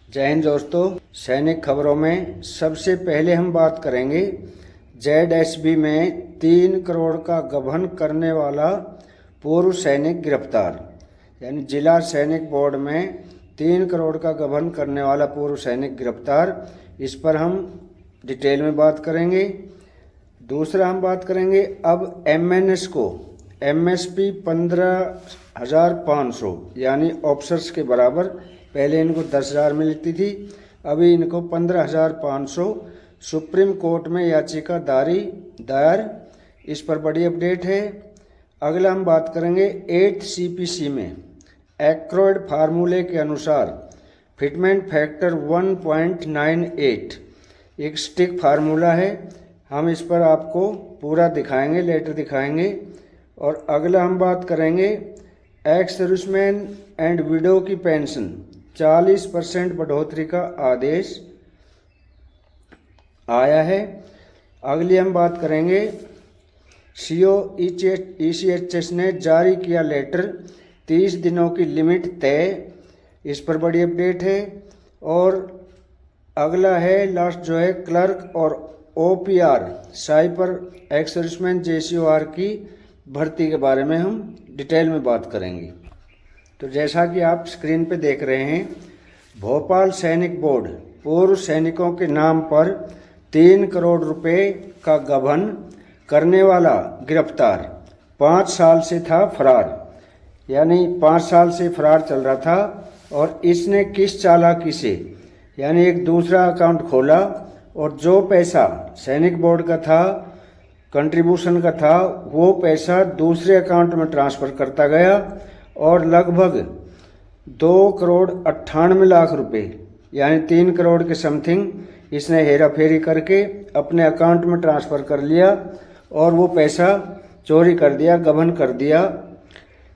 जय हिंद दोस्तों। सैनिक खबरों में सबसे पहले हम बात करेंगे ZSB में 3 करोड़ का गबन करने वाला पूर्व सैनिक गिरफ्तार। यानी जिला सैनिक बोर्ड में 3 करोड़ का गबन करने वाला पूर्व सैनिक गिरफ्तार। इस पर हम डिटेल में बात करेंगे। दूसरा हम बात करेंगे अब MNS को MSP 15,500 यानी ऑफिसर्स के बराबर, पहले इनको 10,000 मिलती थी, अभी इनको 15,500 सुप्रीम कोर्ट में याचिका दायर। इस पर बड़ी अपडेट है। अगला हम बात करेंगे 8th CPC में एक्रोइड फार्मूले के अनुसार फिटमेंट फैक्टर 1.98 एक स्टिक फार्मूला है। हम इस पर आपको पूरा दिखाएंगे, लेटर दिखाएंगे। और अगला हम बात करेंगे एक्स सर्विसमैन एंड विडो की पेंशन 40% बढ़ोतरी का आदेश आया है। अगली हम बात करेंगे CO ECHS ने जारी किया लेटर, 30 दिनों की लिमिट तय। इस पर बड़ी अपडेट है। और अगला है लास्ट जो है क्लर्क और OPR साइपर एक्स सर्विसमैन JCOR की भर्ती के बारे में हम डिटेल में बात करेंगे। तो जैसा कि आप स्क्रीन पे देख रहे हैं, भोपाल सैनिक बोर्ड पूर्व सैनिकों के नाम पर 3 करोड़ रुपए का गबन करने वाला गिरफ्तार। 5 साल से था फरार, यानी 5 साल से फरार चल रहा था। और इसने किस चालाकी से, यानी एक दूसरा अकाउंट खोला और जो पैसा सैनिक बोर्ड का था, कंट्रीब्यूशन का था, वो पैसा दूसरे अकाउंट में ट्रांसफ़र करता गया और लगभग 2,98,00,000 रुपए यानी 3 करोड़ के समथिंग इसने हेरा फेरी करके अपने अकाउंट में ट्रांसफ़र कर लिया और वो पैसा चोरी कर दिया, गबन कर दिया।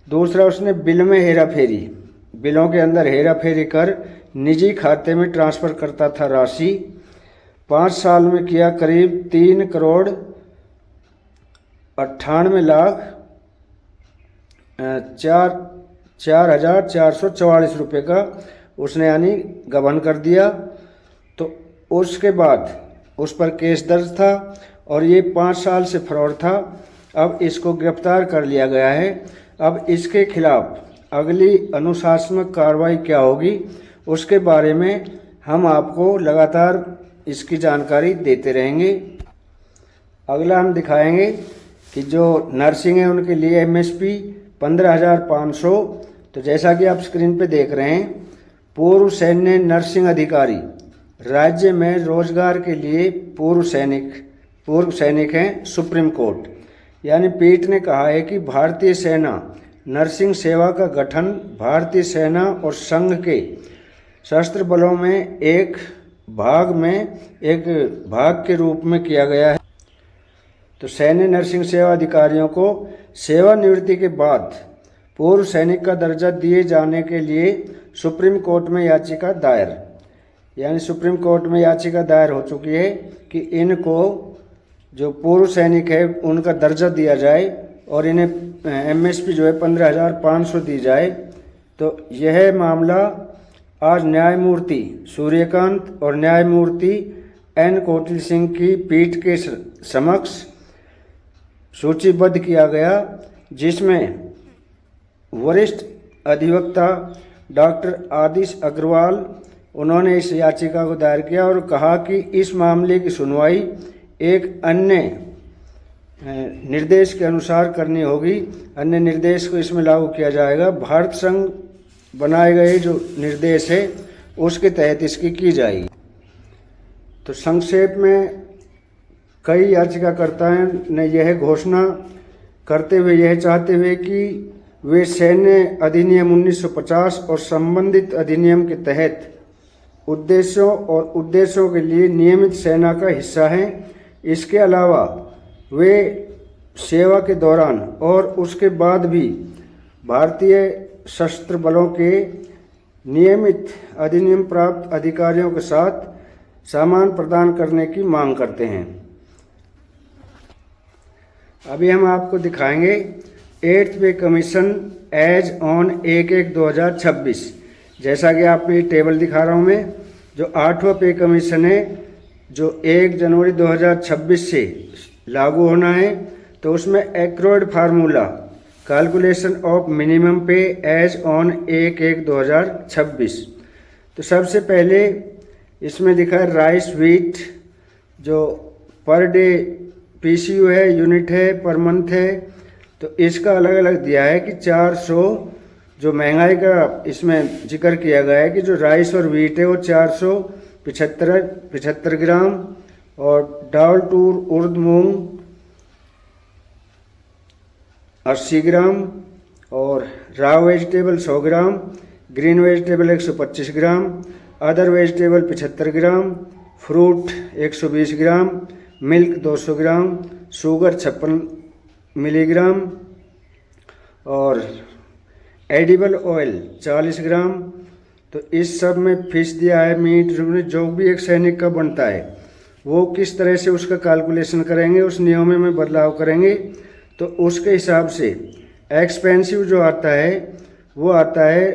दूसरा, उसने बिल में हेरा फेरी, बिलों के अंदर हेरा फेरी कर निजी खाते में ट्रांसफ़र करता था राशि। 5 साल में किया करीब 3,98,04,444 रुपये का उसने यानी गबन कर दिया। तो उसके बाद उस पर केस दर्ज था और ये 5 साल से फरार था। अब इसको गिरफ्तार कर लिया गया है। अब इसके खिलाफ अगली अनुशासनात्मक कार्रवाई क्या होगी, उसके बारे में हम आपको लगातार इसकी जानकारी देते रहेंगे। अगला हम दिखाएंगे कि जो नर्सिंग है उनके लिए MSP 15,500। तो जैसा कि आप स्क्रीन पे देख रहे हैं, पूर्व सैन्य नर्सिंग अधिकारी राज्य में रोजगार के लिए पूर्व सैनिक हैं। सुप्रीम कोर्ट यानी पीठ ने कहा है कि भारतीय सेना नर्सिंग सेवा का गठन भारतीय सेना और संघ के सशस्त्र बलों में एक भाग के रूप में किया गया है। तो सैन्य नर्सिंग सेवा अधिकारियों को सेवानिवृत्ति के बाद पूर्व सैनिक का दर्जा दिए जाने के लिए सुप्रीम कोर्ट में याचिका दायर, यानी सुप्रीम कोर्ट में याचिका दायर हो चुकी है कि इनको जो पूर्व सैनिक है उनका दर्जा दिया जाए और इन्हें MSP जो है 15,500 दी जाए। तो यह मामला आज न्यायमूर्ति सूर्यकांत और न्यायमूर्ति N कोटिल सिंह की पीठ के समक्ष सूचीबद्ध किया गया, जिसमें वरिष्ठ अधिवक्ता डॉक्टर आदिश अग्रवाल उन्होंने इस याचिका को दायर किया और कहा कि इस मामले की सुनवाई एक अन्य निर्देश के अनुसार करनी होगी। अन्य निर्देश को इसमें लागू किया जाएगा। भारत संघ बनाए गए जो निर्देश है उसके तहत इसकी की जाएगी। तो संक्षेप में कई याचिकाकर्ताओं ने यह घोषणा करते हुए यह चाहते हुए कि वे सैन्य अधिनियम 1950 और संबंधित अधिनियम के तहत उद्देश्यों के लिए नियमित सेना का हिस्सा हैं। इसके अलावा वे सेवा के दौरान और उसके बाद भी भारतीय सशस्त्र बलों के नियमित अधिनियम प्राप्त अधिकारियों के साथ सामान प्रदान करने की मांग करते हैं। अभी हम आपको दिखाएंगे 8th पे कमीशन एज ऑन 1/1/2026। जैसा कि आप में टेबल दिखा रहा हूँ मैं, जो 8वां पे कमीशन है जो 1 जनवरी 2026 से लागू होना है, तो उसमें एक्रोड फार्मूला कैलकुलेशन ऑफ मिनिमम पे एज ऑन 1/1/2026। तो सबसे पहले इसमें लिखा है राइस व्हीट, जो पर डे पीसीयू है, यूनिट है, पर मंथ है, तो इसका अलग अलग दिया है कि 400, जो महंगाई का इसमें जिक्र किया गया है कि जो राइस और व्हीट है वो 475 ग्राम, और दाल तूर उर्द मूंग 80 ग्राम, और रॉ वेजिटेबल 100 ग्राम, ग्रीन वेजिटेबल 125 ग्राम, अदर वेजिटेबल 75 ग्राम, फ्रूट 120 ग्राम, मिल्क 200 ग्राम, शुगर 56 मिलीग्राम, और एडिबल ऑयल 40 ग्राम। तो इस सब में फिश दिया है, मीट, जो भी एक सैनिक का बनता है वो किस तरह से उसका कैलकुलेशन करेंगे, उस नियमों में बदलाव करेंगे। तो उसके हिसाब से एक्सपेंसिव जो आता है वो आता है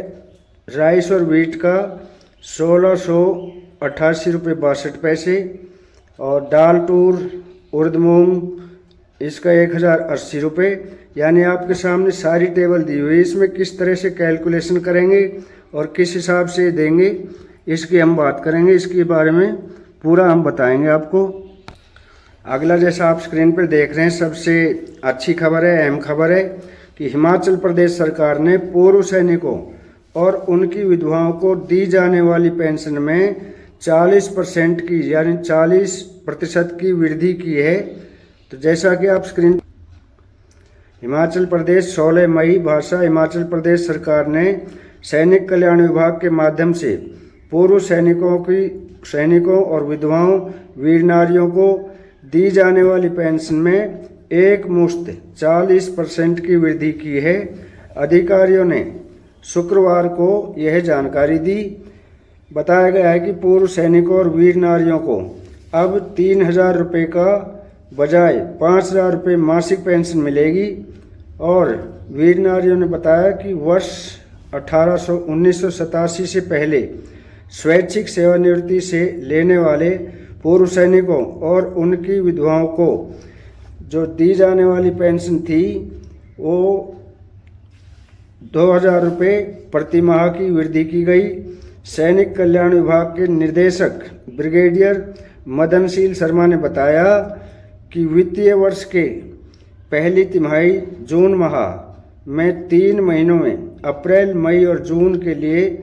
राइस और व्हीट का 1688 रुपये 62 पैसे, और दाल तूर उर्द मूंग इसका 1080 रुपये। यानी आपके सामने सारी टेबल दी हुई है, इसमें किस तरह से कैलकुलेशन करेंगे और किस हिसाब से देंगे इसकी हम बात करेंगे, इसके बारे में पूरा हम बताएंगे आपको। अगला जैसा आप स्क्रीन पर देख रहे हैं, सबसे अच्छी खबर है, अहम खबर है कि हिमाचल प्रदेश सरकार ने पूर्व सैनिकों और उनकी विधवाओं को दी जाने वाली पेंशन में 40% की यानी 40% की वृद्धि की है। तो जैसा कि आप स्क्रीन, हिमाचल प्रदेश 16 मई भाषा हिमाचल प्रदेश सरकार ने सैनिक कल्याण विभाग के माध्यम से पूर्व सैनिकों और विधवाओं वीर नारियों को दी जाने वाली पेंशन में एक मुश्त 40% की वृद्धि की है। अधिकारियों ने शुक्रवार को यह जानकारी दी। बताया गया है कि पूर्व सैनिकों और वीर नारियों को अब 3000 रुपये का बजाय 5000 रुपये मासिक पेंशन मिलेगी। और वीर नारियों ने बताया कि वर्ष 1987 से पहले स्वैच्छिक सेवानिवृत्ति से लेने वाले पूर्व सैनिकों और उनकी विधवाओं को जो दी जाने वाली पेंशन थी वो 2000 रुपये प्रति माह की वृद्धि की गई। सैनिक कल्याण विभाग के निदेशक ब्रिगेडियर मदनशील शर्मा ने बताया कि वित्तीय वर्ष के पहली तिमाही जून माह में 3 महीनों में अप्रैल, मई और जून के लिए